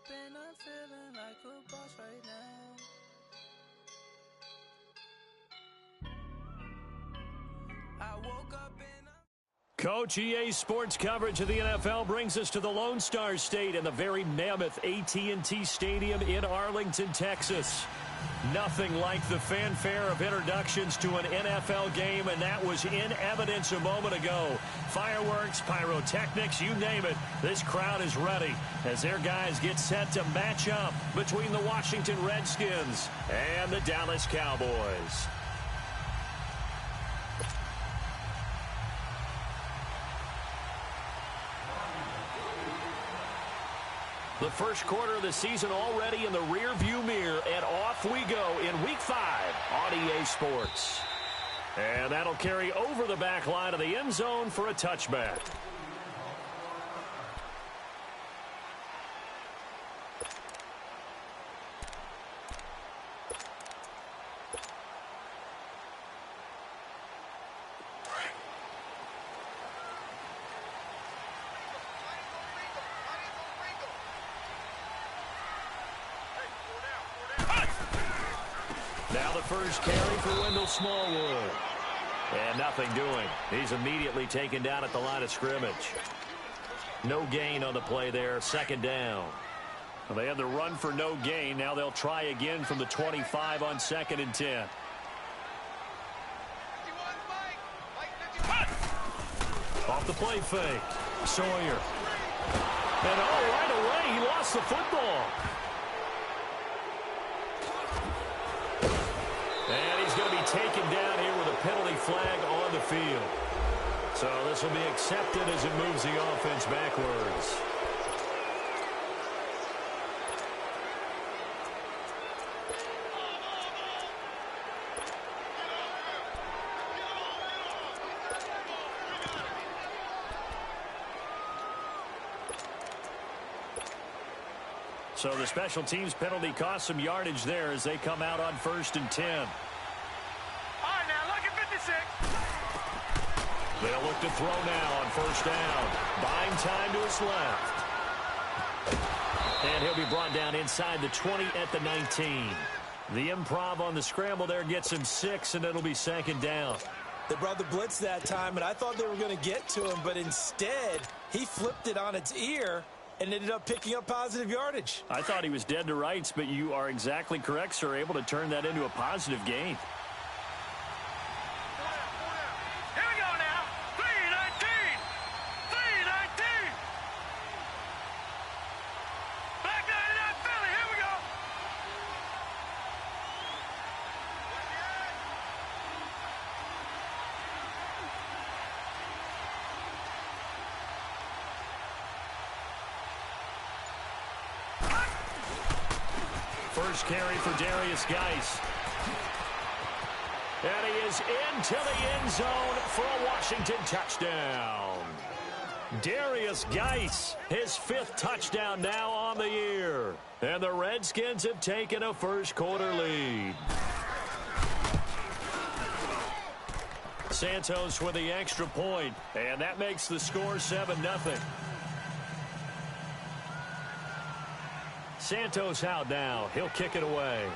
and I'm feeling like a boss right now. I woke up and Coach, EA Sports coverage of the NFL brings us to the Lone Star State and the very mammoth AT&T Stadium in Arlington, Texas. Nothing like the fanfare of introductions to an NFL game, and that was in evidence a moment ago. Fireworks, pyrotechnics, you name it. This crowd is ready as their guys get set to match up between the Washington Redskins and the Dallas Cowboys. The first quarter of the season already in the rear-view mirror, and off we go in Week 5 on EA Sports. And that'll carry over the back line of the end zone for a touchback. Now the first carry for Wendell Smallwood. And nothing doing. He's immediately taken down at the line of scrimmage. No gain on the play there. Second down. Well, they had the run for no gain. Now they'll try again from the 25 on 2nd and 10. Off the play fake. Sawyer. And right away he lost the football. And he's going to be taken down here with a penalty flag on the field. So this will be accepted as it moves the offense backwards. So the special teams penalty cost some yardage there as they come out on 1st and 10. All right, now look at 56. They'll look to throw now on 1st down. Buying time to his left. And he'll be brought down inside the 20 at the 19. The improv on the scramble there gets him 6, and it'll be 2nd down. They brought the blitz that time, and I thought they were going to get to him, but instead he flipped it on its ear and ended up picking up positive yardage. I thought he was dead to rights, but you are exactly correct, sir. Able to turn that into a positive gain. Here we go now. 3-19. 3-19. Back 99 Philly. Here we go. First carry for Darius Geis. And he is into the end zone for a Washington touchdown. Darius Geis, his 5th touchdown now on the year. And the Redskins have taken a first quarter lead. Santos with the extra point, and that makes the score 7-0. Santos out now. He'll kick it away.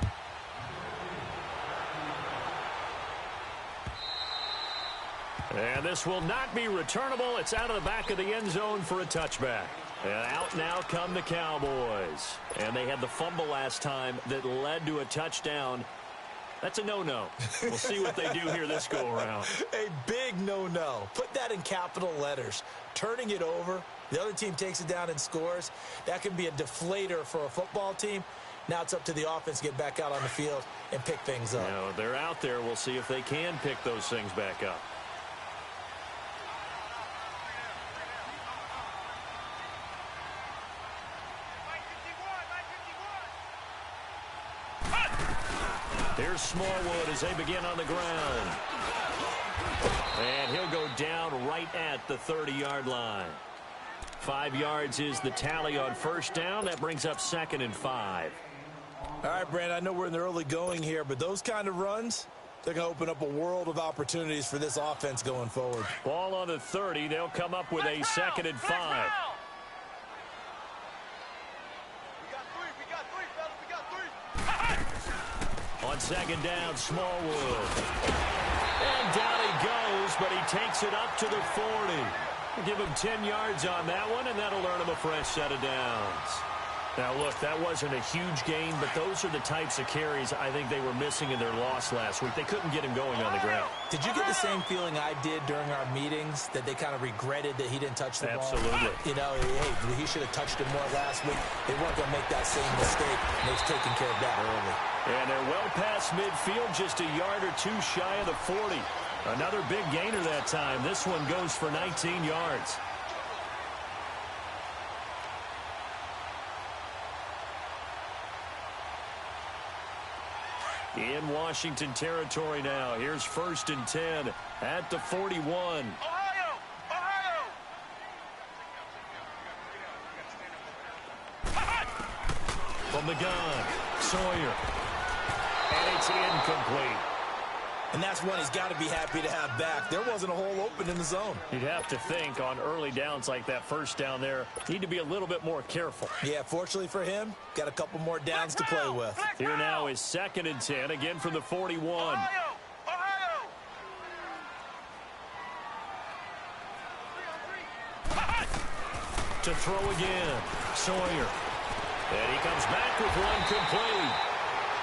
And this will not be returnable. It's out of the back of the end zone for a touchback. And out now come the Cowboys. And they had the fumble last time that led to a touchdown. That's a no-no. We'll see what they do here this go-around. A big no-no. Put that in capital letters. Turning it over. The other team takes it down and scores. That can be a deflator for a football team. Now it's up to the offense to get back out on the field and pick things up. You know, they're out there. We'll see if they can pick those things back up. Here's Smallwood as they begin on the ground. And he'll go down right at the 30-yard line. 5 yards is the tally on 1st down. That brings up 2nd and 5. All right, Brandon, I know we're in the early going here, but those kind of runs, they're going to open up a world of opportunities for this offense going forward. Ball on the 30. They'll come up with a 2nd and 5. on second down, Smallwood. And down he goes, but he takes it up to the 40. We'll give him 10 yards on that one, and that'll earn him a fresh set of downs. Now, look, that wasn't a huge gain, but those are the types of carries I think they were missing in their loss last week. They couldn't get him going on the ground. Did you get the same feeling I did during our meetings, that they kind of regretted that he didn't touch the ball? Absolutely. You know, hey, he should have touched it more last week. They weren't going to make that same mistake, and they've taken care of that early. And they're well past midfield, just a yard or two shy of the 40. Another big gainer that time. This one goes for 19 yards. In Washington territory now. Here's 1st and 10 at the 41. Ohio! From the gun, Sawyer. And it's incomplete. And that's one he's got to be happy to have back. There wasn't a hole open in the zone. You'd have to think on early downs like that first down there, need to be a little bit more careful. Yeah, fortunately for him, got a couple more downs to play with. Here now is 2nd and 10, again from the 41. To throw again, Sawyer. And he comes back with one complete.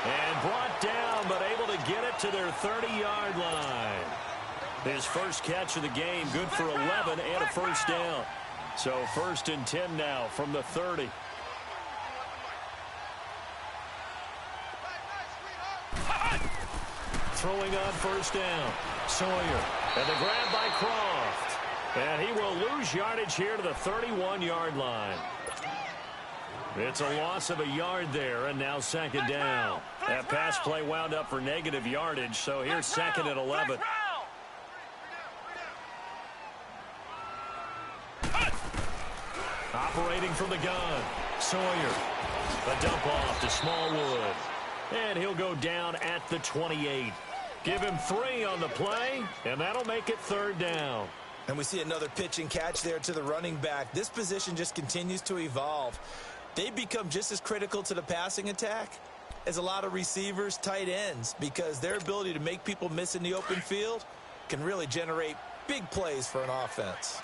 And brought down, but able to get it to their 30-yard line. His first catch of the game, good for 11 and a first down. So 1st and 10 now from the 30. Throwing on 1st down, Sawyer. And the grab by Croft. And he will lose yardage here to the 31-yard line. It's a loss of a yard there, and now 2nd down. That pass play wound up for negative yardage, so here's 2nd and 11. Operating from the gun, Sawyer. A dump off to Smallwood. And he'll go down at the 28. Give him 3 on the play, and that'll make it 3rd down. And we see another pitch and catch there to the running back. This position just continues to evolve. They become just as critical to the passing attack as a lot of receivers, tight ends, because their ability to make people miss in the open field can really generate big plays for an offense.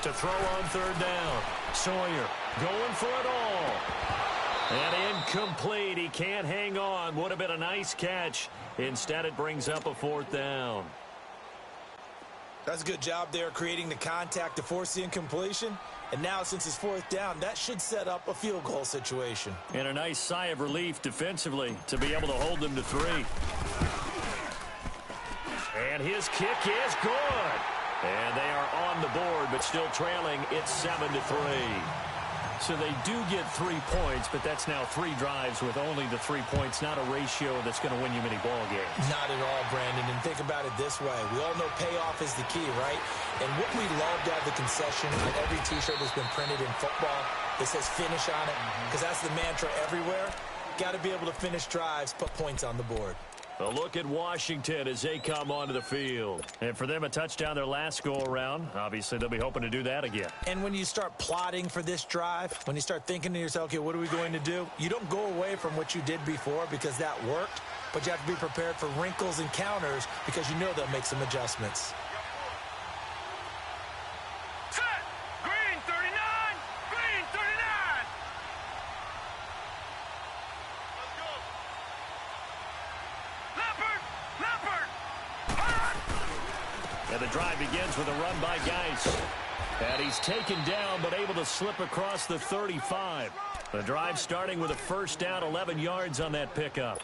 To throw on 3rd down, Sawyer going for it all. And incomplete. He can't hang on. Would have been a nice catch. Instead, it brings up a 4th down. That's a good job there creating the contact to force the incompletion. And now, since it's 4th down, that should set up a field goal situation. And a nice sigh of relief defensively to be able to hold them to 3. And his kick is good. And they are on the board, but still trailing. It's 7-3. So they do get 3 points, but that's now 3 drives with only the 3 points, not a ratio that's going to win you many ball games. Not at all, Brandon. And think about it this way. We all know payoff is the key, right? And what we love to have the concession on every T-shirt that's been printed in football that says finish on it, because that's the mantra everywhere. Got to be able to finish drives, put points on the board. A look at Washington as they come onto the field. And for them, a touchdown their last go-around. Obviously, they'll be hoping to do that again. And when you start plotting for this drive, when you start thinking to yourself, okay, what are we going to do? You don't go away from what you did before because that worked, but you have to be prepared for wrinkles and counters because you know they'll make some adjustments. Set! Green 39! Green 39! Let's go! Leopard! And the drive begins with a run by Geis. And he's taken down, but able to slip across the 35. The drive starting with a 1st down, 11 yards on that pickup.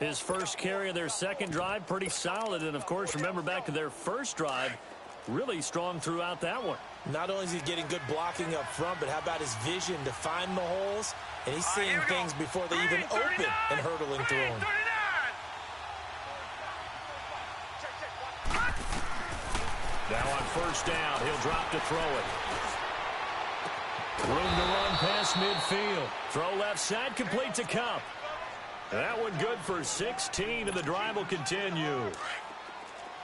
His first carry of their 2nd drive, pretty solid. And, of course, remember back to their first drive, really strong throughout that one. Not only is he getting good blocking up front, but how about his vision to find the holes? And he's seeing things before they even open and hurdling through them. Now on 1st down, he'll drop to throw it. Room to run past midfield. Throw left side, complete to Cup. That one good for 16, and the drive will continue.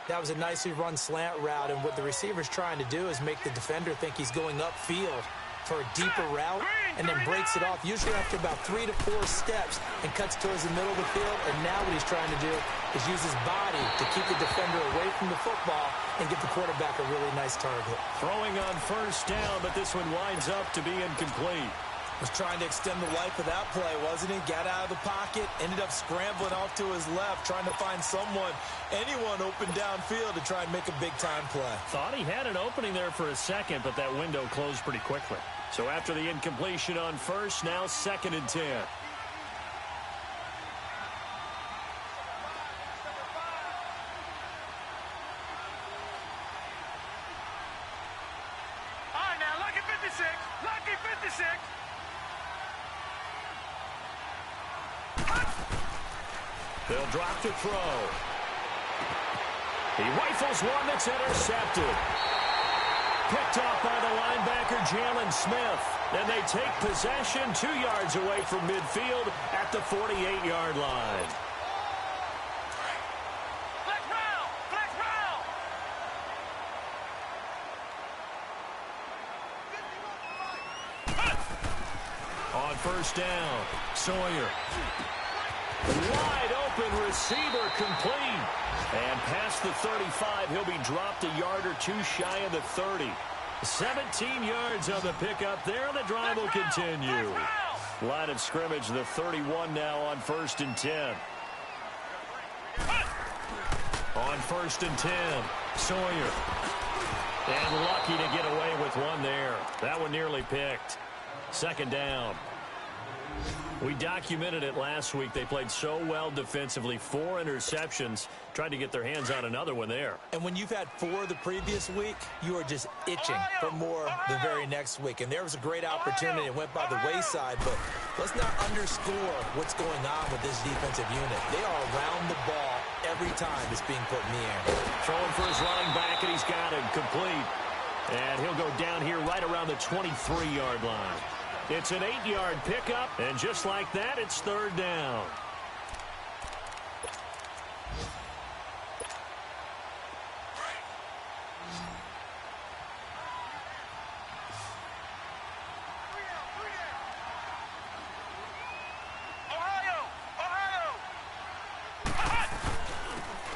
That was a nicely run slant route, and what the receiver's trying to do is make the defender think he's going upfield for a deeper route, and then breaks it off, usually after about 3 to 4 steps, and cuts towards the middle of the field. And now what he's trying to do is use his body to keep the defender away from the football and get the quarterback a really nice target. Throwing on first down, but this one winds up to be incomplete. Was trying to extend the life of that play, wasn't he? Got out of the pocket, ended up scrambling off to his left, trying to find anyone open downfield to try and make a big-time play. Thought he had an opening there for a second, but that window closed pretty quickly. So after the incompletion on first, now 2nd and 10. All right, now, lucky 56. Lucky 56. They'll drop to throw. He rifles one that's intercepted. Picked off by the linebacker, Jalen Smith. And they take possession 2 yards away from midfield at the 48-yard line. Flex round. Flex round. On first down, Sawyer. Wide open receiver, complete. And past the 35, he'll be dropped a yard or two shy of the 30. 17 yards on the pickup there, and the drive will continue. Line of scrimmage, the 31 now on 1st and 10. On 1st and 10, Sawyer. And lucky to get away with one there. That one nearly picked. 2nd down. We documented it last week. They played so well defensively. 4 interceptions. Tried to get their hands on another one there. And when you've had 4 the previous week, you are just itching for more the very next week. And there was a great opportunity. It went by the wayside, but let's not underscore what's going on with this defensive unit. They are around the ball every time it's being put in the air. Throwing for his running back, and he's got it complete. And he'll go down here right around the 23-yard line. It's an 8-yard pickup, and just like that, it's 3rd down.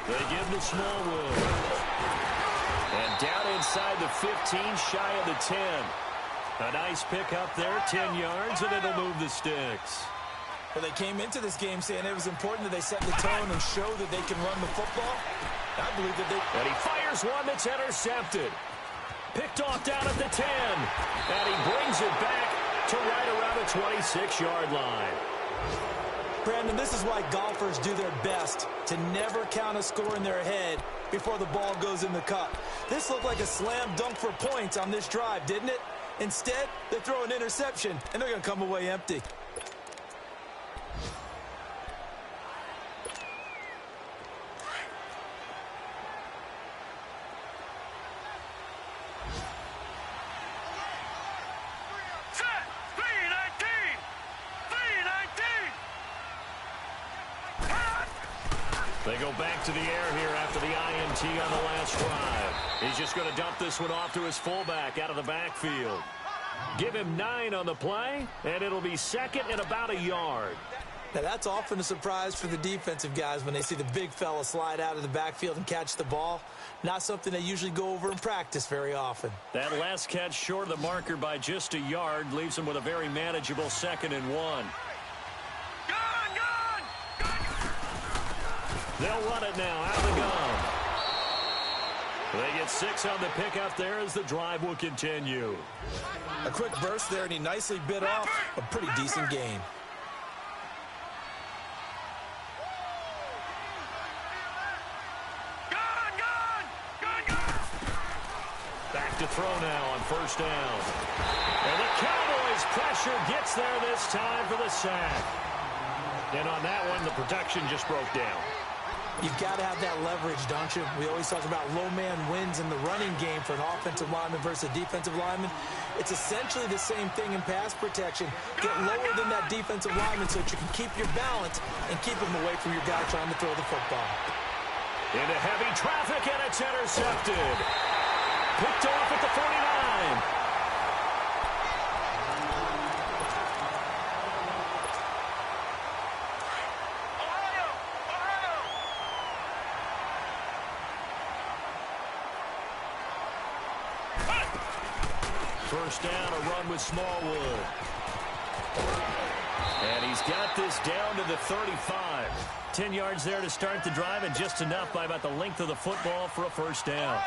They give to Smallwood. And down inside the 15, shy of the 10. A nice pickup there, 10 yards, and it'll move the sticks. Well, they came into this game saying it was important that they set the tone and show that they can run the football. I believe that they... And he fires one that's intercepted. Picked off down at the 10. And he brings it back to right around the 26-yard line. Brandon, this is why golfers do their best to never count a score in their head before the ball goes in the cup. This looked like a slam dunk for points on this drive, didn't it? Instead, they throw an interception, and they're going to come away empty. They go back to the air here after the INT on the last drive. He's just going to dump this one off to his fullback out of the backfield. Give him 9 on the play, and it'll be 2nd and about a yard. Now, that's often a surprise for the defensive guys when they see the big fella slide out of the backfield and catch the ball. Not something they usually go over in practice very often. That last catch short of the marker by just a yard leaves him with a very manageable 2nd and 1. They'll run it now out of the gun. They get 6 on the pickup there as the drive will continue. A quick burst there, and he nicely bit off a pretty decent gain. Back to throw now on first down. And the Cowboys pressure gets there this time for the sack. And on that one, the protection just broke down. You've got to have that leverage, don't you? We always talk about low man wins in the running game for an offensive lineman versus a defensive lineman. It's essentially the same thing in pass protection. Get lower than that defensive lineman so that you can keep your balance and keep him away from your guy trying to throw the football. Into heavy traffic, and it's intercepted. Picked off at the 49. First down, a run with Smallwood. And he's got this down to the 35. 10 yards there to start the drive, and just enough by about the length of the football for a first down.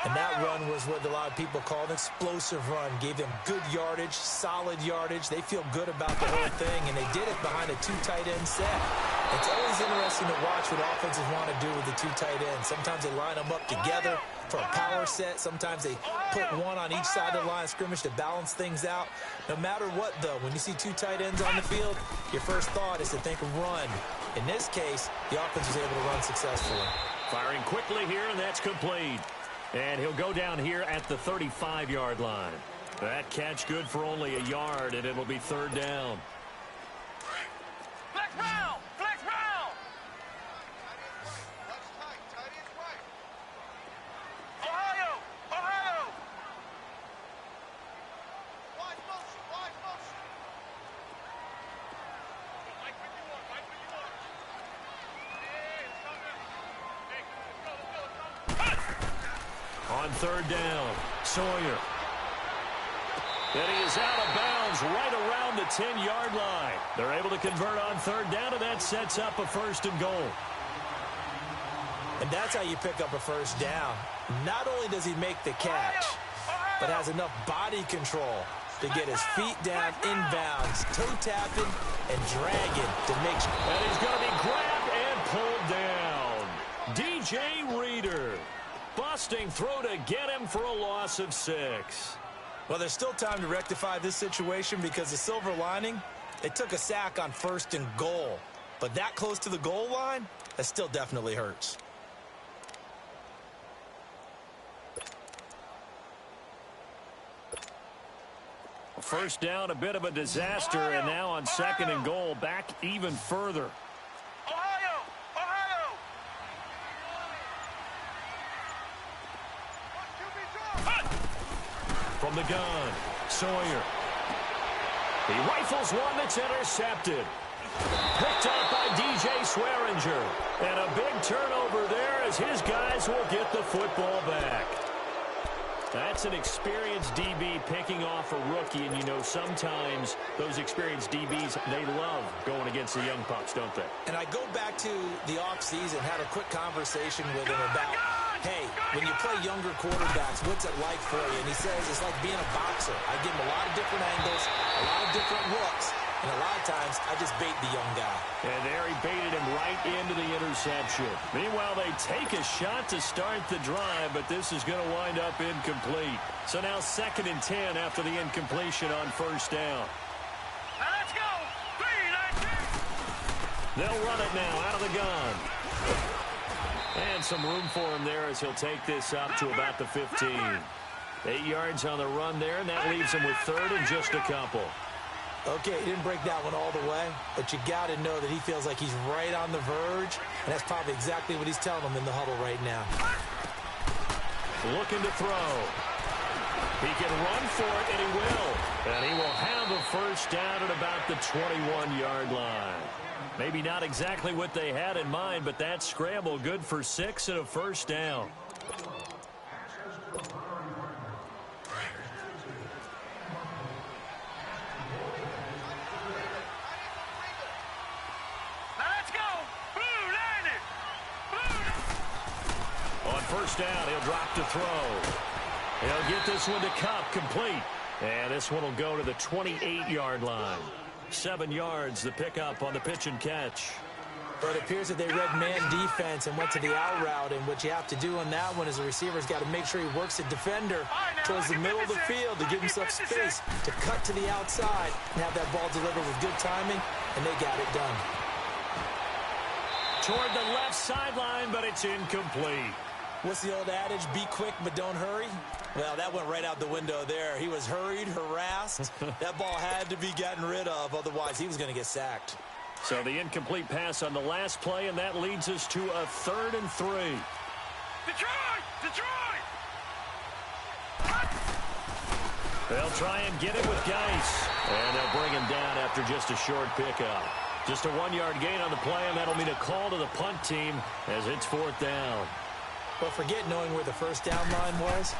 And that run was what a lot of people call an explosive run. Gave them good yardage, solid yardage. They feel good about the whole thing, and they did it behind a two tight end set. It's always interesting to watch what offenses want to do with the two tight ends. Sometimes they line them up together for a power set. Sometimes they put one on each side of the line of scrimmage to balance things out. No matter what, though, when you see two tight ends on the field, your first thought is to think run. In this case, the offense was able to run successfully. Firing quickly here, and that's complete. And he'll go down here at the 35-yard line. That catch good for only a yard, and it'll be third down. Flex round! Flex round! Ohio! Ohio! Wide motion! Wide motion! Mike, where you want? Mike, where you want? Hey, let's go now. Hey, let's go. On third down, Sawyer. And he is out of bounds right around the 10-yard line. They're able to convert on third down, and that sets up a first and goal. And that's how you pick up a first down. Not only does he make the catch, but has enough body control to get his feet down inbounds, toe tapping and dragging to make sure. And he's going to be grabbed and pulled down. DJ Reader. Busting throw to get him for a loss of 6. Well, there's still time to rectify this situation because the silver lining, they took a sack on first and goal. But that close to the goal line, that still definitely hurts. First down, a bit of a disaster, and now on second and goal, back even further. Ohio! Ohio! From the gun, Sawyer. He rifles one that's intercepted. Picked up by DJ Swearinger. And a big turnover there as his guys will get the football back. That's an experienced DB picking off a rookie, and you know sometimes those experienced DBs, they love going against the young pups, don't they? And I go back to the offseason, had a quick conversation with him about, hey, when you play younger quarterbacks, what's it like for you? And he says it's like being a boxer. I give him a lot of different angles, a lot of different looks, and a lot of times I just bait the young guy. And there he baited him right into the interception. Meanwhile, they take a shot to start the drive, but this is going to wind up incomplete. So now 2nd and 10 after the incompletion on first down. Now let's go! 3, 19! They'll run it now out of the gun. And some room for him there as he'll take this up to about the 15. 8 yards on the run there, and that leaves him with third and just a couple. Okay, he didn't break that one all the way, but you got to know that he feels like he's right on the verge, and that's probably exactly what he's telling them in the huddle right now. Looking to throw. He can run for it, and he will. And he will have a first down at about the 21-yard line. Maybe not exactly what they had in mind, but that scramble good for 6 and a first down. First down, he'll drop to throw. He'll get this one to Cup, complete. And this one will go to the 28-yard line. 7 yards, the pickup on the pitch and catch. But it appears that they read man defense and went to the out route, and what you have to do on that one is the receiver's got to make sure he works the defender towards the middle of the field to give himself space to cut to the outside and have that ball delivered with good timing, and they got it done. Toward the left sideline, but it's incomplete. What's the old adage? Be quick, but don't hurry. Well, that went right out the window there. He was hurried, harassed. That ball had to be gotten rid of, otherwise he was going to get sacked. So the incomplete pass on the last play, and that leads us to a 3rd and 3. Detroit! Detroit! They'll try and get it with Geis. And they'll bring him down after just a short pickup. Just a 1-yard gain on the play, and that'll mean a call to the punt team as it's 4th down. But forget knowing where the first down line was.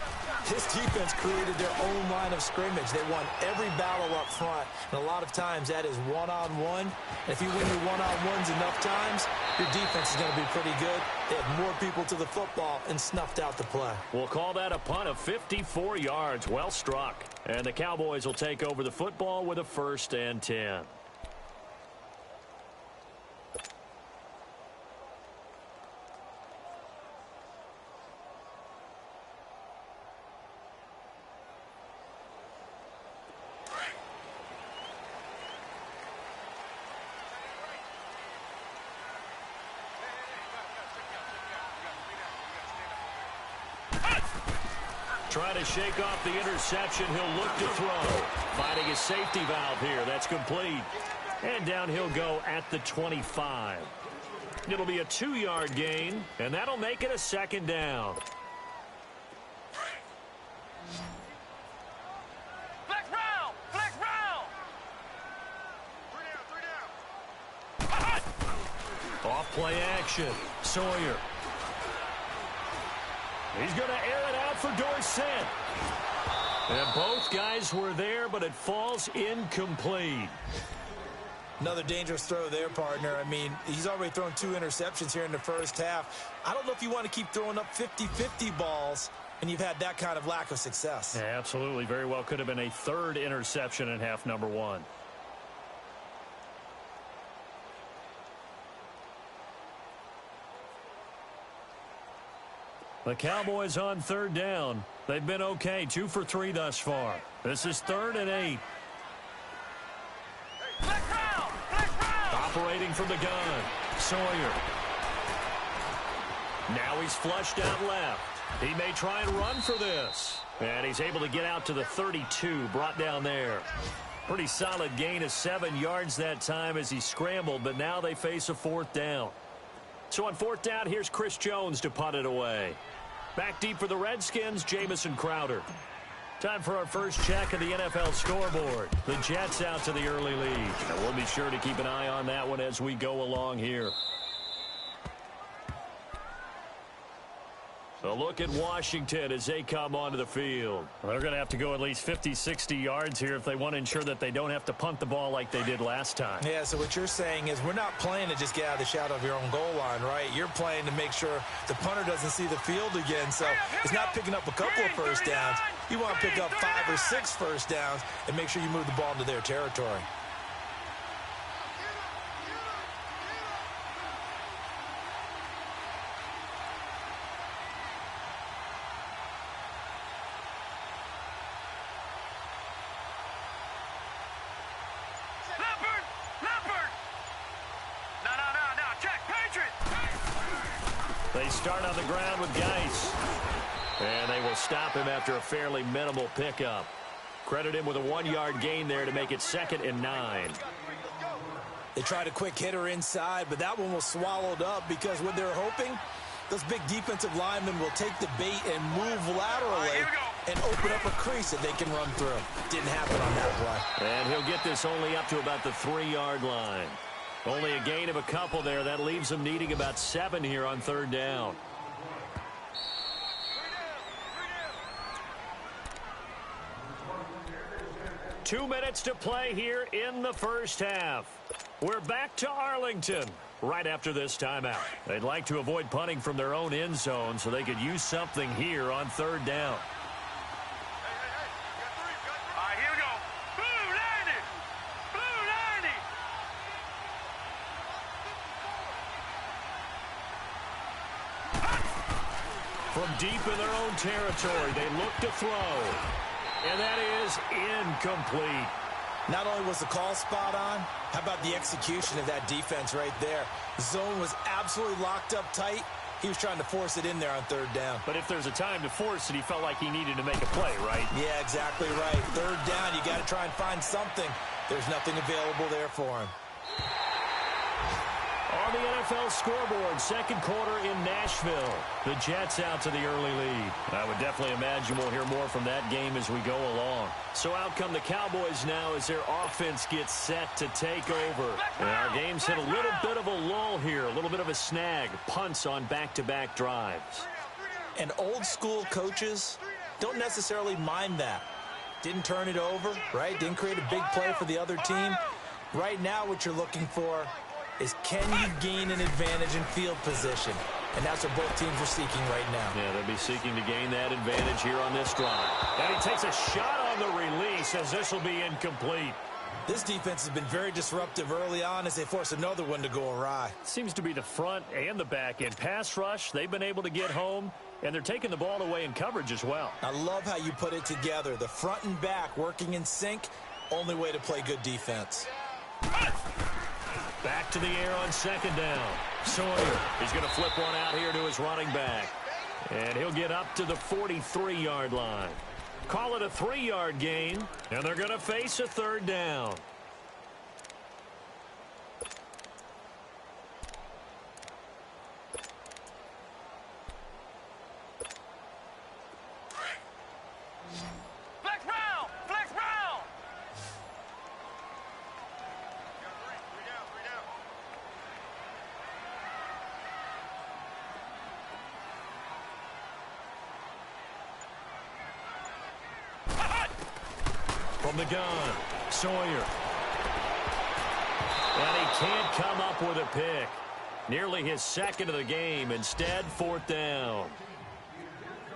This defense created their own line of scrimmage. They won every battle up front, and a lot of times that is one-on-one. And if you win your one-on-ones enough times, your defense is going to be pretty good. They had more people to the football and snuffed out the play. We'll call that a punt of 54 yards. Well struck. And the Cowboys will take over the football with a 1st and 10. Trying to shake off the interception. He'll look to throw. Finding his safety valve here. That's complete. And down he'll go at the 25. It'll be a 2-yard gain, and that'll make it a 2nd down. Flex round! Flex round! 3 down! 3 down! Off play action. Sawyer. He's going to air it out for Dorsett. And both guys were there, but it falls incomplete. Another dangerous throw there, partner. I mean, he's already thrown 2 interceptions here in the first half. I don't know if you want to keep throwing up 50-50 balls, and you've had that kind of lack of success. Yeah, absolutely. Very well could have been a 3rd interception in half number 1. The Cowboys on 3rd down. They've been okay, 2 for 3 thus far. This is 3rd and 8. Flex round! Flex round! Operating from the gun. Sawyer. Now he's flushed out left. He may try and run for this. And he's able to get out to the 32, brought down there. Pretty solid gain of 7 yards that time as he scrambled, but now they face a 4th down. So on 4th down, here's Chris Jones to punt it away. Back deep for the Redskins, Jamison Crowder. Time for our first check of the NFL scoreboard. The Jets out to the early lead. And we'll be sure to keep an eye on that one as we go along here. A look at Washington as they come onto the field. They're going to have to go at least 50, 60 yards here if they want to ensure that they don't have to punt the ball like they did last time. Yeah, so what you're saying is we're not playing to just get out of the shadow of your own goal line, right? You're playing to make sure the punter doesn't see the field again. So it's not picking up a couple of first downs. You want to pick up 5 or 6 first downs and make sure you move the ball into their territory. They start on the ground with Geis. And they will stop him after a fairly minimal pickup. Credit him with a 1-yard gain there to make it 2nd and 9. They tried a quick hitter inside, but that one was swallowed up because what they're hoping, those big defensive linemen will take the bait and move laterally and open up a crease that they can run through. Didn't happen on that play. And he'll get this only up to about the 3-yard line. Only a gain of a couple there. That leaves them needing about 7 here on 3rd down. Two minutes to play here in the first half. We're back to Arlington right after this timeout. They'd like to avoid punting from their own end zone so they could use something here on 3rd down. All right, here we go. Blue 90! Blue 90! From deep in their own territory, they look to throw. And that is incomplete. Not only was the call spot on, how about the execution of that defense right there? The zone was absolutely locked up tight. He was trying to force it in there on 3rd down. But if there's a time to force it, he felt like he needed to make a play, right? Yeah, exactly right. 3rd down, you got to try and find something. There's nothing available there for him. On the NFL scoreboard, second quarter in Nashville. The Jets out to the early lead. I would definitely imagine we'll hear more from that game as we go along. So out come the Cowboys now as their offense gets set to take over. And our game's hit a little bit of a lull here, a little bit of a snag. Punts on back-to-back drives. And old-school coaches don't necessarily mind that. Didn't turn it over, right? Didn't create a big play for the other team. Right now what you're looking for is can you gain an advantage in field position? And that's what both teams are seeking right now. Yeah, they'll be seeking to gain that advantage here on this drive. And he takes a shot on the release as this will be incomplete. This defense has been very disruptive early on as they force another one to go awry. Seems to be the front and the back end. Pass rush, they've been able to get home, and they're taking the ball away in coverage as well. I love how you put it together. The front and back working in sync, only way to play good defense. Back to the air on second down. Sawyer is going to flip one out here to his running back. And he'll get up to the 43-yard line. Call it a 3-yard gain, and they're going to face a third down. From the gun, Sawyer. And he can't come up with a pick. Nearly his second of the game. Instead, fourth down.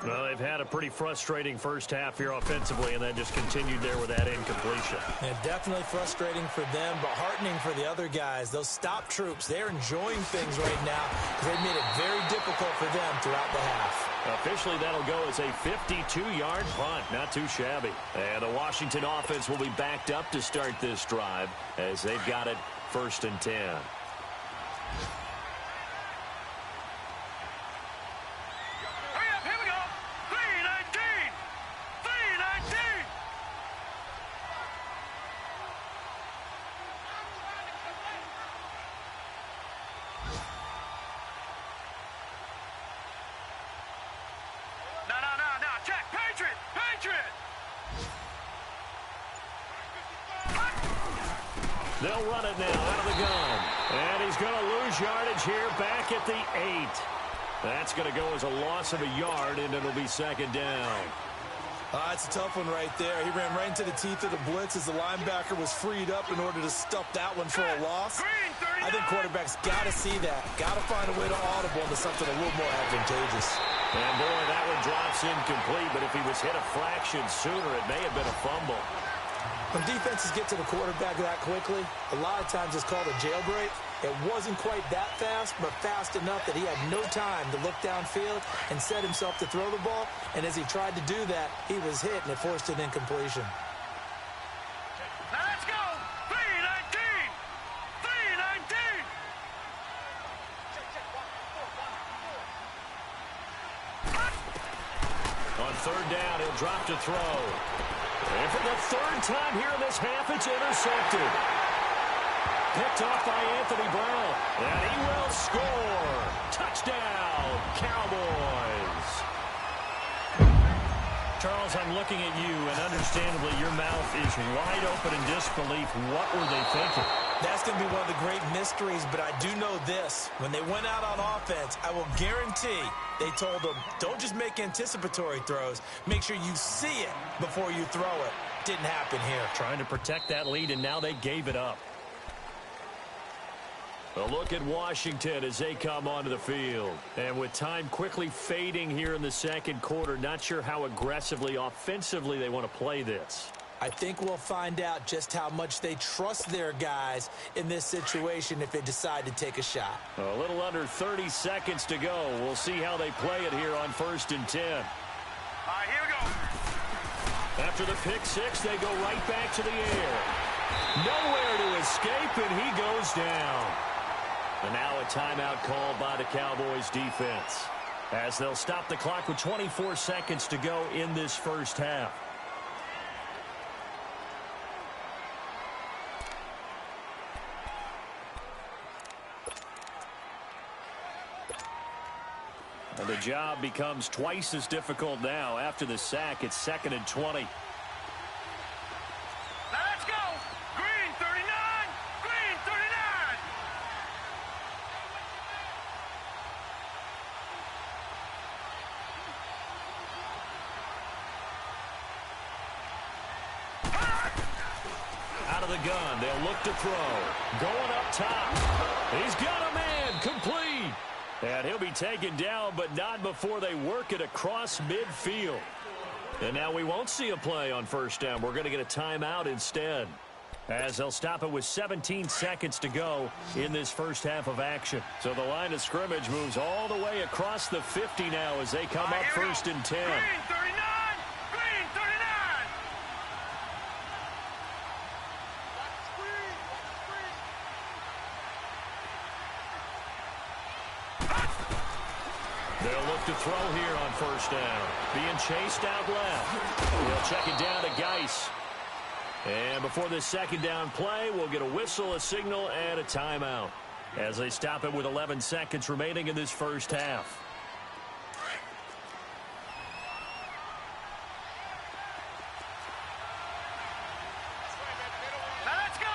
Well, they've had a pretty frustrating first half here offensively, and that just continued there with that incompletion. Yeah, definitely frustrating for them, but heartening for the other guys. Those stop troops, they're enjoying things right now because they've made it very difficult for them throughout the half. Officially, that'll go as a 52-yard punt. Not too shabby. And the Washington offense will be backed up to start this drive as they've got it 1st and 10. They'll run it now out of the gun. And he's going to lose yardage here back at the 8. That's going to go as a loss of a yard, and it'll be second down. That's a tough one right there. He ran right into the teeth of the blitz as the linebacker was freed up in order to stuff that one for a loss. I think quarterbacks got to see that. Got to find a way to audible into something a little more advantageous. And, boy, that one drops incomplete, but if he was hit a fraction sooner, it may have been a fumble. When defenses get to the quarterback that quickly, a lot of times it's called a jailbreak. It wasn't quite that fast, but fast enough that he had no time to look downfield and set himself to throw the ball. And as he tried to do that, he was hit, and it forced an incompletion. Now let's go! 3-19! 3-19! On third down, he'll drop to throw. And for the third time here in this half, it's intercepted. Picked off by Anthony Brown. And he will score. Touchdown, Cowboys. Charles, I'm looking at you, and understandably, your mouth is wide open in disbelief. What were they thinking? That's going to be one of the great mysteries, but I do know this. When they went out on offense, I will guarantee they told them, don't just make anticipatory throws. Make sure you see it before you throw it. Didn't happen here. Trying to protect that lead, and now they gave it up. A look at Washington as they come onto the field. And with time quickly fading here in the second quarter, not sure how aggressively, offensively they want to play this. I think we'll find out just how much they trust their guys in this situation if they decide to take a shot. A little under 30 seconds to go. We'll see how they play it here on 1st and 10. All right, here we go. After the pick six, they go right back to the air. Nowhere to escape, and he goes down. And now a timeout called by the Cowboys defense as they'll stop the clock with 24 seconds to go in this first half. The job becomes twice as difficult now. After the sack, it's 2nd and 20. Let's go! Green 39! Green 39! Out of the gun, they'll look to throw. Going up top. He's got a man, complete. And he'll be taken down, but not before they work it across midfield. And now we won't see a play on first down. We're going to get a timeout instead, as they'll stop it with 17 seconds to go in this first half of action. So the line of scrimmage moves all the way across the 50 now as they come up 1st and 10. Green 39! Green 39! They'll look to throw here on first down. Being chased out left. They'll check it down to Geis. And before this second down play, we'll get a whistle, a signal, and a timeout as they stop it with 11 seconds remaining in this first half. Let's go!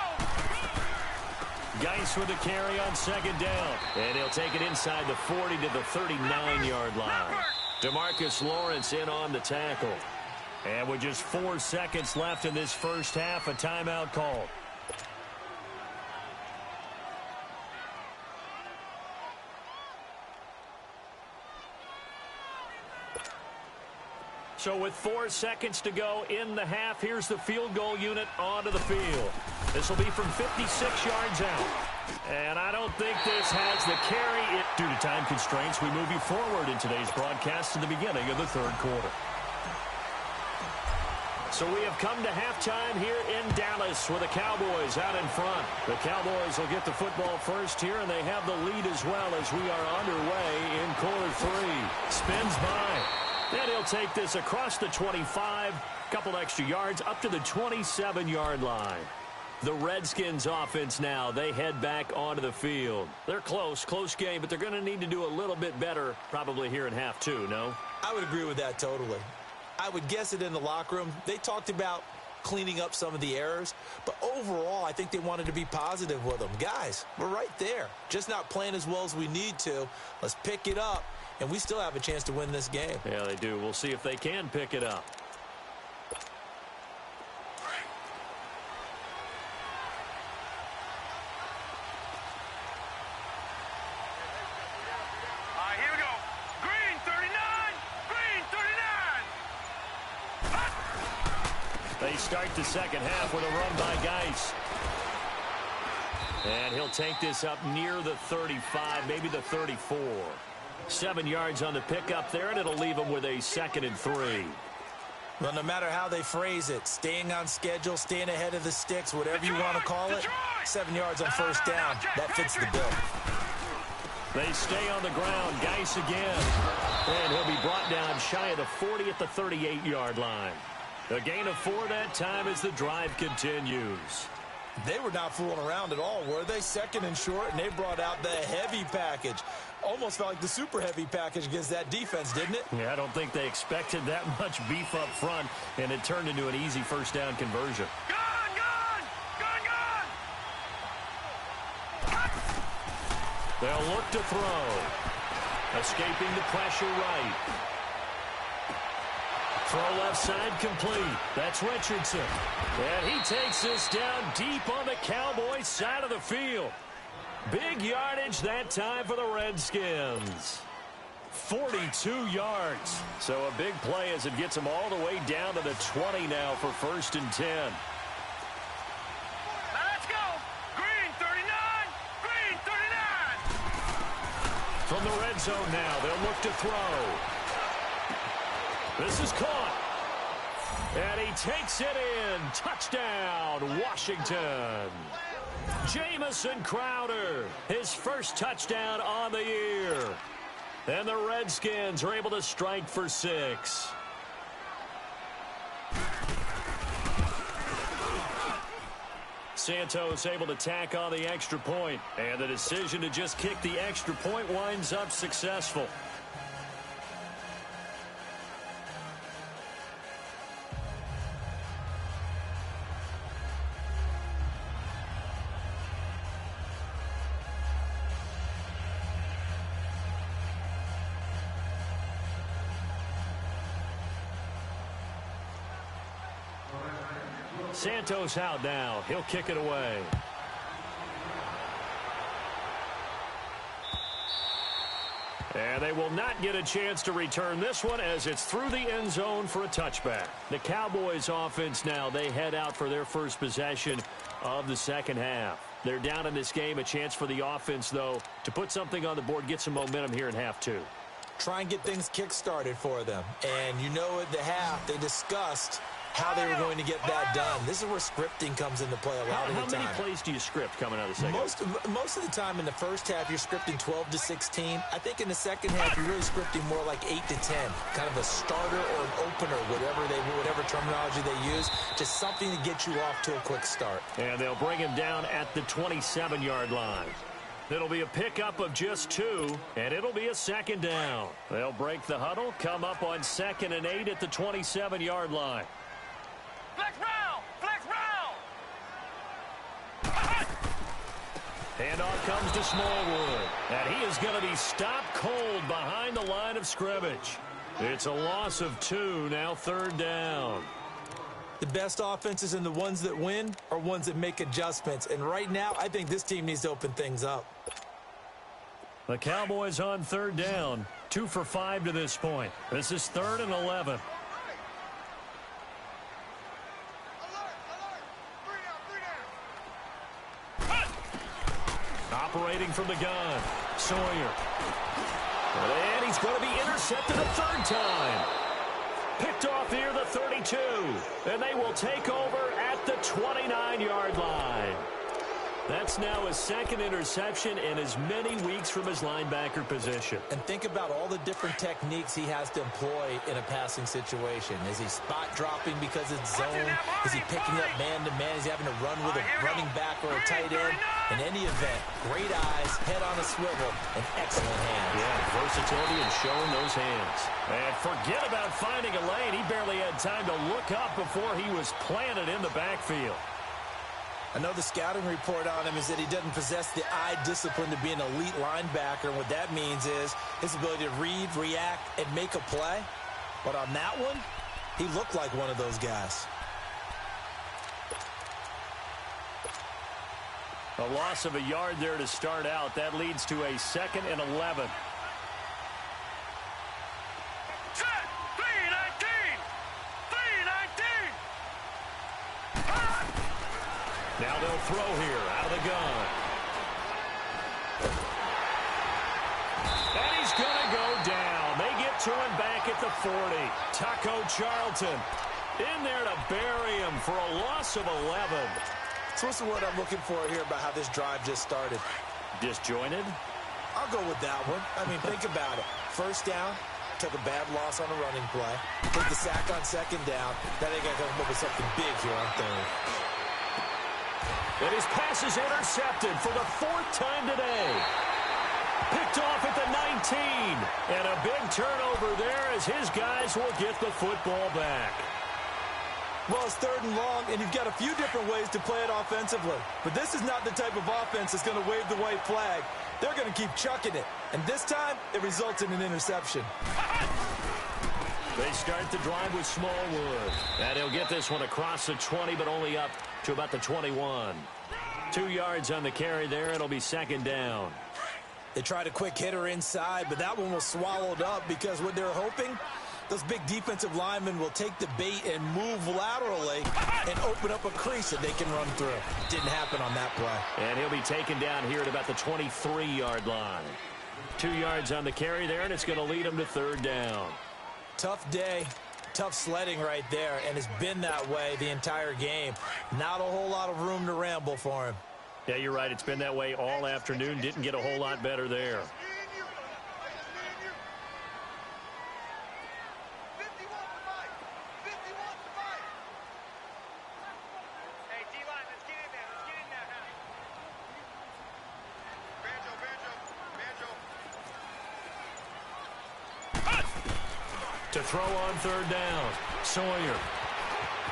Geis with a carry on second down. And he'll take it inside the 40 to the 39-yard line. DeMarcus Lawrence in on the tackle. And with just 4 seconds left in this first half, a timeout called. So with 4 seconds to go in the half, here's the field goal unit onto the field. This will be from 56 yards out. And I don't think this has the carry. Due to time constraints, we move you forward in today's broadcast to the beginning of the third quarter. So we have come to halftime here in Dallas with the Cowboys out in front. The Cowboys will get the football first here, and they have the lead as well as we are underway in quarter 3. Spins by. Then he'll take this across the 25, couple extra yards, up to the 27-yard line. The Redskins offense now, they head back onto the field. They're close game, but they're going to need to do a little bit better probably here in half 2, no? I would agree with that totally. I would guess it in the locker room. They talked about cleaning up some of the errors, but overall, I think they wanted to be positive with them. Guys, we're right there. Just not playing as well as we need to. Let's pick it up, and we still have a chance to win this game. Yeah, they do. We'll see if they can pick it up. Here we go. Green 39! Green 39! They start the second half with a run by Geis. And he'll take this up near the 35, maybe the 34. 7 yards on the pickup there, and it'll leave them with a 2nd and 3. Well, no matter how they phrase it, staying on schedule, staying ahead of the sticks, whatever you want to call it, 7 yards on first down, that fits the bill. They stay on the ground. Geis again. And he'll be brought down shy of the 40 at the 38-yard line. A gain of 4 that time as the drive continues. They were not fooling around at all, were they? 2nd and short, and they brought out the heavy package. Almost felt like the super heavy package against that defense, didn't it? Yeah, I don't think they expected that much beef up front, and it turned into an easy first down conversion. Gun! They'll look to throw. Escaping the pressure right. Throw left side complete. That's Richardson. And he takes this down deep on the Cowboys side of the field. Big yardage that time for the Redskins. 42 yards. So a big play as it gets them all the way down to the 20 now for 1st and 10. Let's go! Green 39! Green 39! From the red zone now, they'll look to throw. This is caught. And he takes it in. Touchdown, Washington. Jamison Crowder, his first touchdown on the year. And the Redskins are able to strike for 6. Santos able to tack on the extra point. And the decision to just kick the extra point winds up successful. Santos out now. He'll kick it away. And they will not get a chance to return this one as it's through the end zone for a touchback. The Cowboys offense now, they head out for their first possession of the second half. They're down in this game. A chance for the offense, though, to put something on the board, get some momentum here in half two. Try and get things kick-started for them. And you know at the half, they discussed how they were going to get that done. This is where scripting comes into play a lot of the time. How many plays do you script coming out of the second half? Most of the time in the first half, you're scripting 12 to 16. I think in the second half, you're really scripting more like 8 to 10. Kind of a starter or an opener, whatever terminology they use. Just something to get you off to a quick start. And they'll bring him down at the 27-yard line. It'll be a pickup of just 2, and it'll be a second down. They'll break the huddle, come up on 2nd and 8 at the 27-yard line. Flex round! Flex round! Handoff comes to Smallwood, and he is going to be stopped cold behind the line of scrimmage. It's a loss of 2, now 3rd down. The best offenses and the ones that win are ones that make adjustments. And right now, I think this team needs to open things up. The Cowboys on 3rd down, 2 for 5 to this point. This is 3rd and 11. Operating from the gun, Sawyer. And he's going to be intercepted a 3rd time. Picked off near the 32. And they will take over at the 29-yard line. That's now his 2nd interception in as many weeks from his linebacker position. And think about all the different techniques he has to employ in a passing situation. Is he spot dropping because it's zone? Is he picking up man-to-man? Is he having to run with a running back or a tight end? In any event, great eyes, head on a swivel, and excellent hands. Yeah, versatility and showing those hands. And forget about finding a lane. He barely had time to look up before he was planted in the backfield. I know the scouting report on him is that he doesn't possess the eye discipline to be an elite linebacker. And what that means is his ability to read, react, and make a play. But on that one, he looked like one of those guys. A loss of a yard there to start out. That leads to a 2nd and 11. Now they'll throw here out of the gun. And he's going to go down. They get to him back at the 40. Taco Charlton in there to bury him for a loss of 11. So what's the word I'm looking for here about how this drive just started? Disjointed? I'll go with that one. I mean, think about it. First down, took a bad loss on a running play. Took the sack on 2nd down. Now they got to come up with something big here on 3rd. And his pass is intercepted for the 4th time today. Picked off at the 19. And a big turnover there as his guys will get the football back. Well, it's 3rd and long, and you've got a few different ways to play it offensively. But this is not the type of offense that's going to wave the white flag. They're going to keep chucking it. And this time, it results in an interception. They start the drive with Smallwood. And he'll get this one across the 20, but only up to about the 21. 2 yards on the carry there. It'll be 2nd down. They tried a quick hitter inside, but that one was swallowed up because what they're hoping, those big defensive linemen will take the bait and move laterally and open up a crease that they can run through. Didn't happen on that play. And he'll be taken down here at about the 23-yard line. 2 yards on the carry there, and it's going to lead him to 3rd down. Tough day, tough sledding right there, and it's been that way the entire game. Not a whole lot of room to ramble for him. Yeah, you're right. It's been that way all afternoon. Didn't get a whole lot better there. To throw on 3rd down, Sawyer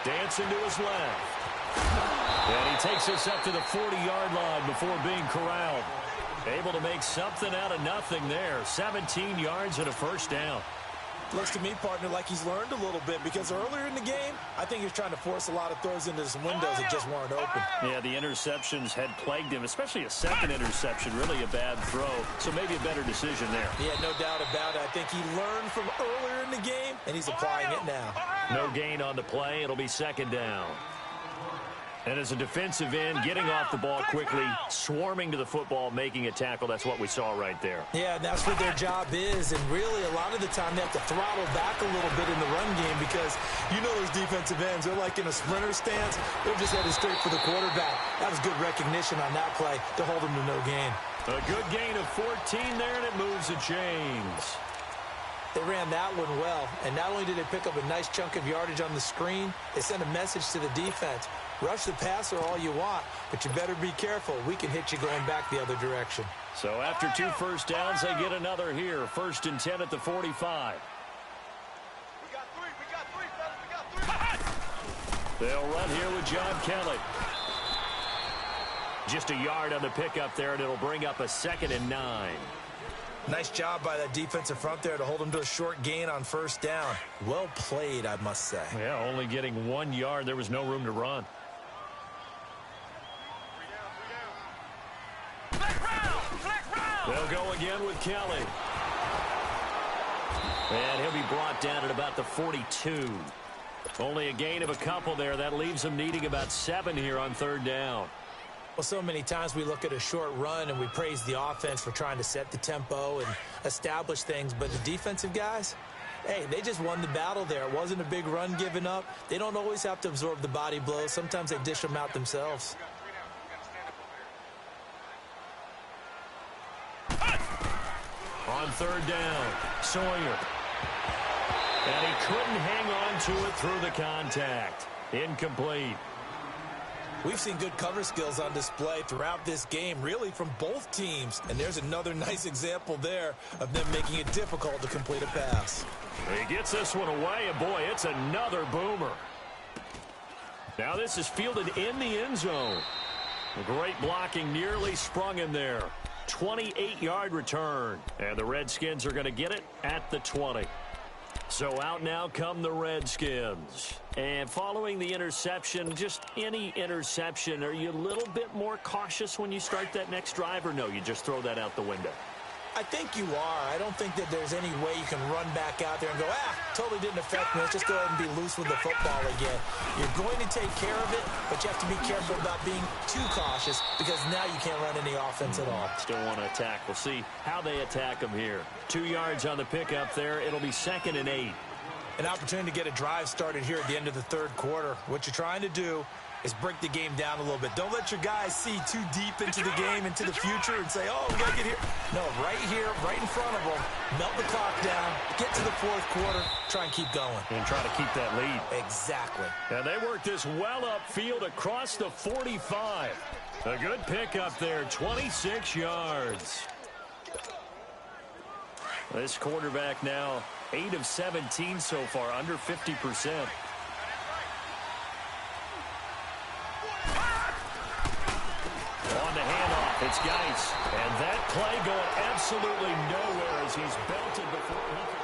dancing to his left. And he takes us up to the 40-yard line before being corralled. Able to make something out of nothing there. 17 yards and a 1st down. Looks to me, partner, like he's learned a little bit because earlier in the game, I think he was trying to force a lot of throws into some windows that just weren't open. Yeah, the interceptions had plagued him, especially a second interception, really a bad throw. So maybe a better decision there. Yeah, no doubt about it. I think he learned from earlier in the game, and he's applying it now. No gain on the play. It'll be second down. And as a defensive end, getting off the ball quickly, swarming to the football, making a tackle, that's what we saw right there. Yeah, and that's what their job is. And really, a lot of the time, they have to throttle back a little bit in the run game because you know those defensive ends, they're like in a sprinter stance. They're just headed straight for the quarterback. That was good recognition on that play to hold them to no gain. A good gain of 14 there, and it moves the chains. They ran that one well, and not only did they pick up a nice chunk of yardage on the screen, they sent a message to the defense. Rush the passer all you want, but you better be careful. We can hit you going back the other direction. So after 2 first downs, they get another here. 1st and 10 at the 45. We got three, fellas, we got three. They'll run here with John Kelly. Just a yard on the pickup there, and it'll bring up a 2nd and 9. Nice job by that defensive front there to hold them to a short gain on 1st down. Well played, I must say. Yeah, only getting 1 yard. There was no room to run. They'll go again with Kelly. And he'll be brought down at about the 42. Only a gain of a couple there. That leaves him needing about 7 here on 3rd down. Well, so many times we look at a short run and we praise the offense for trying to set the tempo and establish things. But the defensive guys, hey, they just won the battle there. It wasn't a big run given up. They don't always have to absorb the body blows. Sometimes they dish them out themselves. On 3rd down, Sawyer. And he couldn't hang on to it through the contact. Incomplete. We've seen good cover skills on display throughout this game, really from both teams. And there's another nice example there of them making it difficult to complete a pass. He gets this one away, and boy, it's another boomer. Now this is fielded in the end zone. Great blocking, nearly sprung him there. 28-yard return. And the Redskins are going to get it at the 20. So out now come the Redskins. And following the interception, just any interception, are you a little bit more cautious when you start that next drive, or no, you just throw that out the window? I think you are. I don't think that there's any way you can run back out there and go, totally didn't affect me. Let's just go ahead and be loose with the football again. You're going to take care of it, but you have to be careful about being too cautious because now you can't run any offense at all. Still want to attack. We'll see how they attack them here. 2 yards on the pickup there. It'll be 2nd and 8. An opportunity to get a drive started here at the end of the 3rd quarter. What you're trying to do is break the game down a little bit. Don't let your guys see too deep into the game, into the future, and say, oh, we got to get here. No, right here, right in front of them, melt the clock down, get to the 4th quarter, try and keep going. And try to keep that lead. Exactly. And they work this well upfield across the 45. A good pickup there, 26 yards. This quarterback now 8 of 17 so far, under 50%. On the handoff, it's Geis. And that play going absolutely nowhere as he's belted before he can.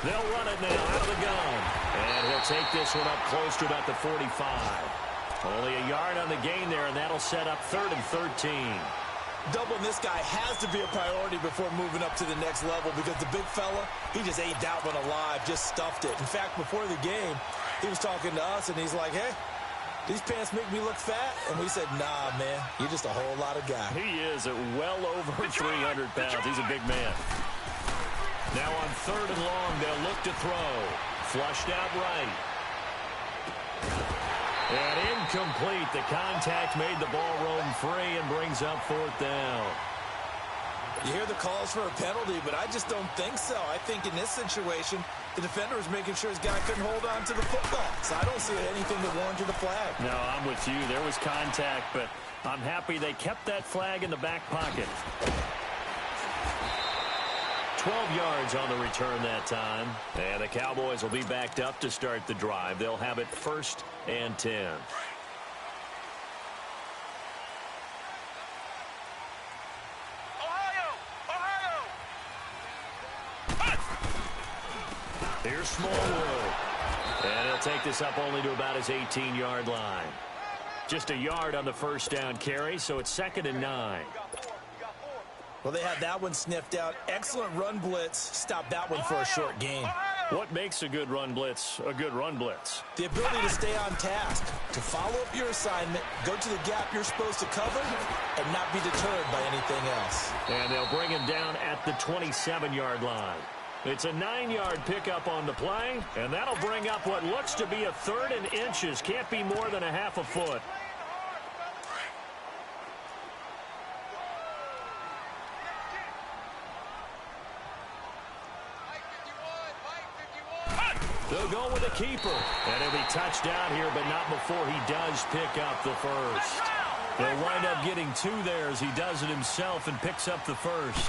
They'll run it now out of the gun. And he'll take this one up close to about the 45. Only a yard on the gain there, and that'll set up 3rd and 13. Doubling this guy has to be a priority before moving up to the next level because the big fella, he just ate that one alive, just stuffed it. In fact, before the game, he was talking to us, and he's like, hey, these pants make me look fat? And we said, nah, man, you're just a whole lot of guy. He is at well over 300 pounds. He's a big man. Now on 3rd and long, they'll look to throw. Flushed out right. And incomplete. The contact made the ball roam free and brings up 4th down. You hear the calls for a penalty, but I just don't think so. I think in this situation, the defender was making sure his guy couldn't hold on to the football. So I don't see anything that warranted the flag. No, I'm with you. There was contact, but I'm happy they kept that flag in the back pocket. 12 yards on the return that time. And the Cowboys will be backed up to start the drive. They'll have it 1st and 10. Here's Smallwood. And he'll take this up only to about his 18-yard line. Just a yard on the first down carry, so it's 2nd and 9. Well, they had that one sniffed out. Excellent run blitz. Stop that one for a short gain. What makes a good run blitz a good run blitz? The ability to stay on task, to follow up your assignment, go to the gap you're supposed to cover, and not be deterred by anything else. And they'll bring him down at the 27-yard line. It's a 9-yard pickup on the play, and that'll bring up what looks to be a 3rd and inches. Can't be more than a half a foot. They'll go with a keeper. And he'll be touched down here, but not before he does pick up the first. They'll wind up getting 2 there as he does it himself and picks up the first.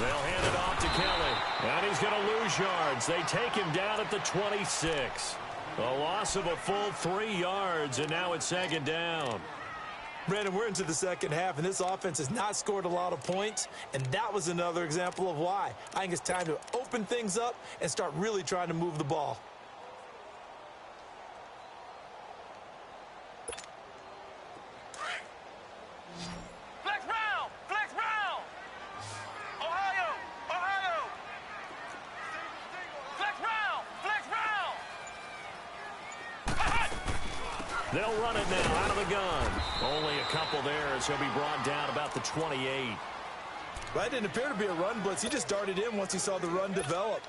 They'll hand it off to Kelly. And he's going to lose yards. They take him down at the 26. A loss of a full 3 yards, and now it's 2nd down. Brandon, we're into the second half, and this offense has not scored a lot of points, and that was another example of why. I think it's time to open things up and start really trying to move the ball. They'll run it now out of the gun. Only a couple there as he'll be brought down about the 28. That didn't appear to be a run blitz. He just darted in once he saw the run develop.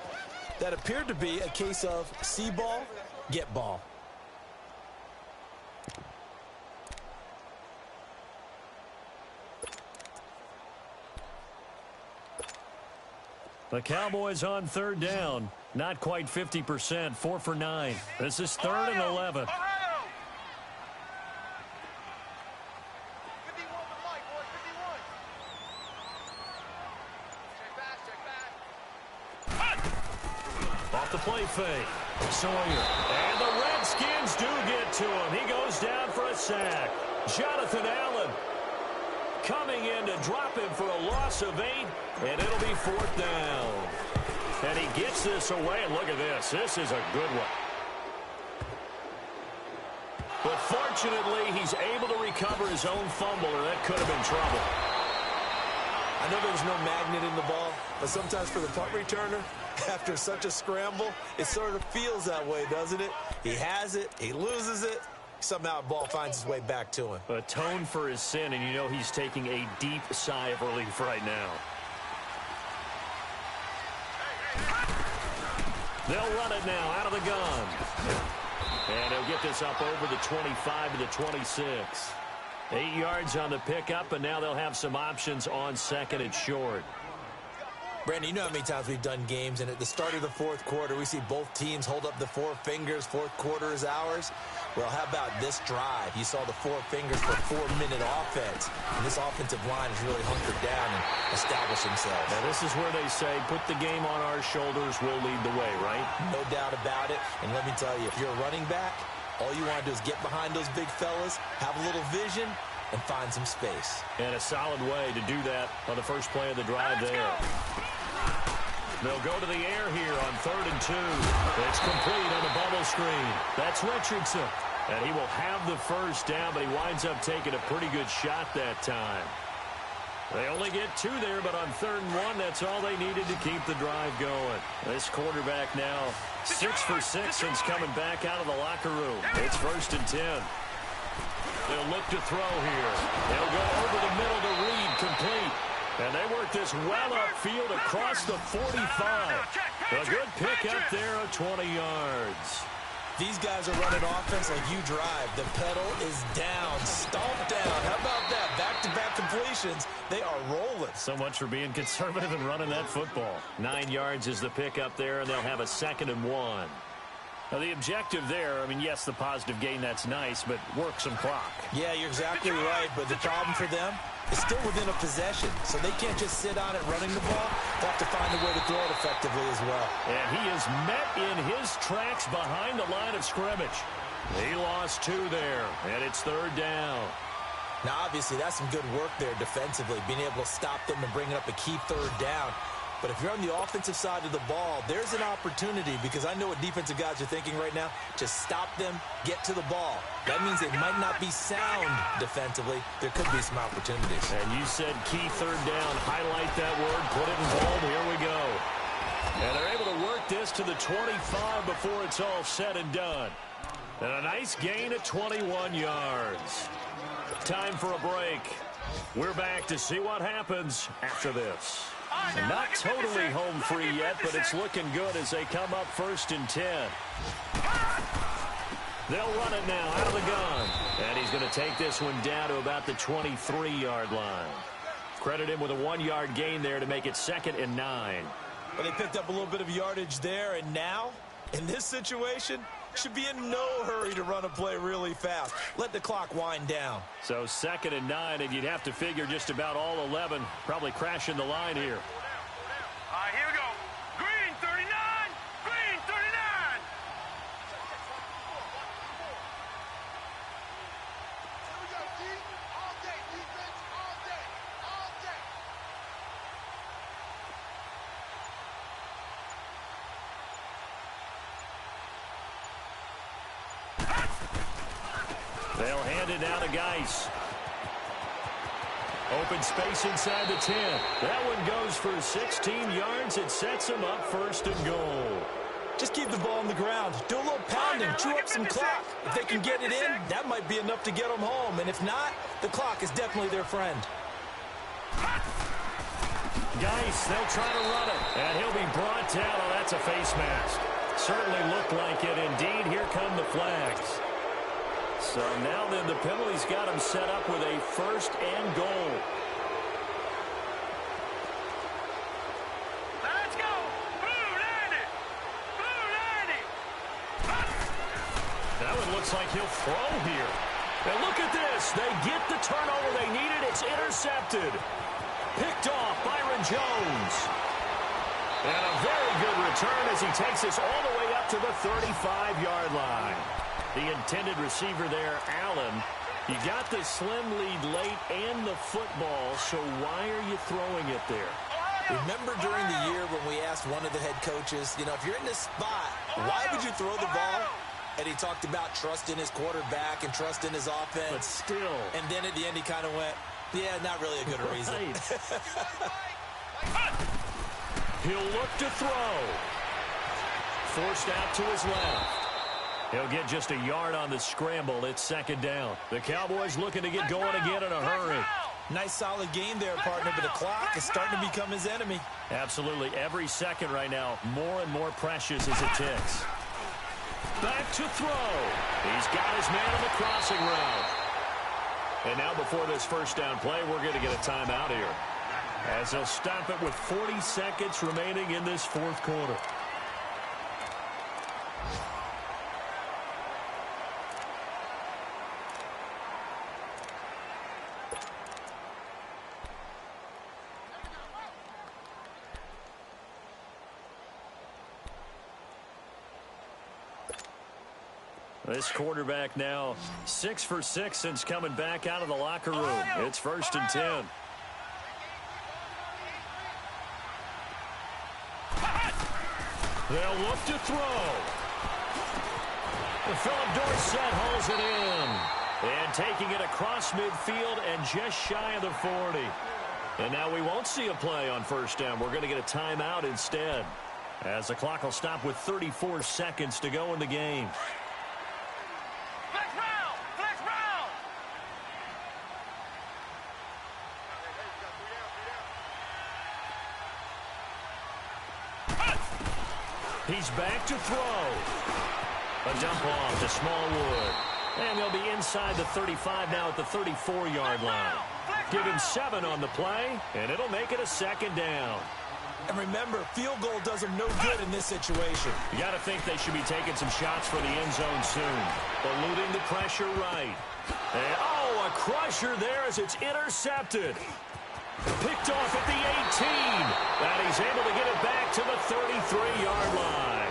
That appeared to be a case of see ball, get ball. The Cowboys on 3rd down. Not quite 50%, 4 for 9. This is 3rd and 11. Off the play fake. Sawyer. And the Redskins do get to him. He goes down for a sack. Jonathan Allen coming in to drop him for a loss of 8, and it'll be 4th down. And he gets this away, and look at this. This is a good one. But fortunately, he's able to recover his own fumble, or that could have been trouble. I know there was no magnet in the ball, but sometimes for the punt returner, after such a scramble, it sort of feels that way, doesn't it? He has it, he loses it, somehow the ball finds its way back to him. Atone for his sin, and you know he's taking a deep sigh of relief right now. They'll run it now out of the gun. And he'll get this up over the 25 to the 26. 8 yards on the pickup, and now they'll have some options on 2nd and short. Brandon, you know how many times we've done games, and at the start of the 4th quarter, we see both teams hold up the 4 fingers, 4th quarter is ours. Well, how about this drive? You saw the 4 fingers for 4-minute offense, and this offensive line has really hunkered down and established themselves. Now, this is where they say, put the game on our shoulders, we'll lead the way, right? No doubt about it, and let me tell you, if you're a running back, all you want to do is get behind those big fellas, have a little vision, and find some space. And a solid way to do that on the first play of the drive there. They'll go to the air here on 3rd and 2. It's complete on the bubble screen. That's Richardson. And he will have the first down, but he winds up taking a pretty good shot that time. They only get 2 there, but on 3rd and 1, that's all they needed to keep the drive going. This quarterback now 6 for 6 since coming back out of the locker room. It's 1st and 10. They'll look to throw here. They'll go over the middle to Reed, complete. And they work this well upfield across the 45. A good pick up there of 20 yards. These guys are running offense like you drive. The pedal is down, stomped down. How about that? Back-to-back completions. They are rolling. So much for being conservative and running that football. 9 yards is the pick up there, and they'll have a 2nd and 1. Now, the objective there, I mean, yes, the positive gain, that's nice, but work some clock. Yeah, you're exactly right, but the problem for them, is still within a possession, so they can't just sit on it running the ball. They'll have to find a way to throw it effectively as well. And he is met in his tracks behind the line of scrimmage. He lost 2 there, and it's 3rd down. Now, obviously, that's some good work there defensively, being able to stop them and bringing up a key 3rd down. But if you're on the offensive side of the ball, there's an opportunity, because I know what defensive guys are thinking right now. Just stop them, get to the ball. That means they might not be sound defensively. There could be some opportunities. And you said key 3rd down. Highlight that word, put it in bold. Here we go. And they're able to work this to the 25 before it's all said and done. And a nice gain of 21 yards. Time for a break. We're back to see what happens after this. And not totally home free yet, but it's looking good as they come up 1st and 10. They'll run it now out of the gun. And he's going to take this one down to about the 23-yard line. Credit him with a 1-yard gain there to make it 2nd and 9. Well, they picked up a little bit of yardage there, and now, in this situation, should be in no hurry to run a play really fast. Let the clock wind down. So 2nd and 9, and you'd have to figure just about all 11 probably crashing the line here. All right, here we go. Green 39. Green 39. Here we go, D. All day, defense. All day. All day. They'll hand it now to Geis. Open space inside the 10. That one goes for 16 yards. It sets them up 1st and goal. Just keep the ball on the ground. Do a little pounding. Chew up some clock. If they can get it in, that might be enough to get them home. And if not, the clock is definitely their friend. Geis, they'll try to run it. And he'll be brought down. Oh, that's a face mask. Certainly looked like it. Indeed, here come the flags. So now then the penalty's got him set up with a 1st and goal. Let's go. Blue 90. Blue 90. That one looks like he'll throw here. And look at this. They get the turnover they needed. It's intercepted. Picked off Byron Jones. And a very good return as he takes this all the way up to the 35-yard line. The intended receiver there, Allen. You got the slim lead late and the football, so why are you throwing it there? Remember during the year when we asked one of the head coaches, you know, if you're in this spot, why would you throw the ball? And he talked about trust in his quarterback and trust in his offense. But still. And then at the end he kind of went, yeah, not really a good reason. He'll look to throw. Forced out to his left. He'll get just a yard on the scramble. It's 2nd down. The Cowboys looking to get going again in a hurry. Nice solid game there, partner, but the clock is starting to become his enemy. Absolutely. Every second right now, more and more precious as it ticks. Back to throw. He's got his man on the crossing route. And now before this 1st down play, we're going to get a timeout here, as they'll stop it with 40 seconds remaining in this 4th quarter. This quarterback now 6 for 6 since coming back out of the locker room. It's 1st and 10. They'll look to throw. Philip Dorsett hauls it in. And taking it across midfield and just shy of the 40. And now we won't see a play on 1st down. We're going to get a timeout instead, as the clock will stop with 34 seconds to go in the game. He's back to throw. A dump off to Smallwood. And they'll be inside the 35 now at the 34-yard line. Give him 7 on the play, and it'll make it a 2nd down. And remember, field goal does them no good in this situation. You got to think they should be taking some shots for the end zone soon. Eluding the pressure right. And, oh, a crusher there as it's intercepted. Picked off at the 18. And he's able to get it back to the 33-yard line.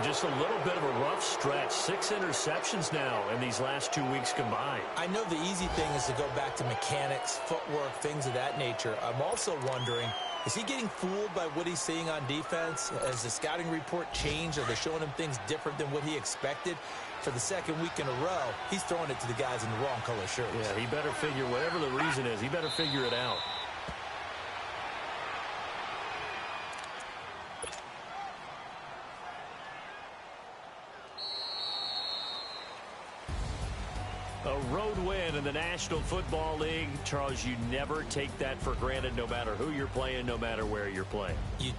Just a little bit of a rough stretch. 6 interceptions now in these last 2 weeks combined. I know the easy thing is to go back to mechanics, footwork, things of that nature. I'm also wondering, is he getting fooled by what he's seeing on defense? Has the scouting report changed? Are they showing him things different than what he expected? For the second week in a row, he's throwing it to the guys in the wrong color shirts. Yeah, he better figure, whatever the reason is, he better figure it out. A road win in the National Football League. Charles, you never take that for granted no matter who you're playing, no matter where you're playing. You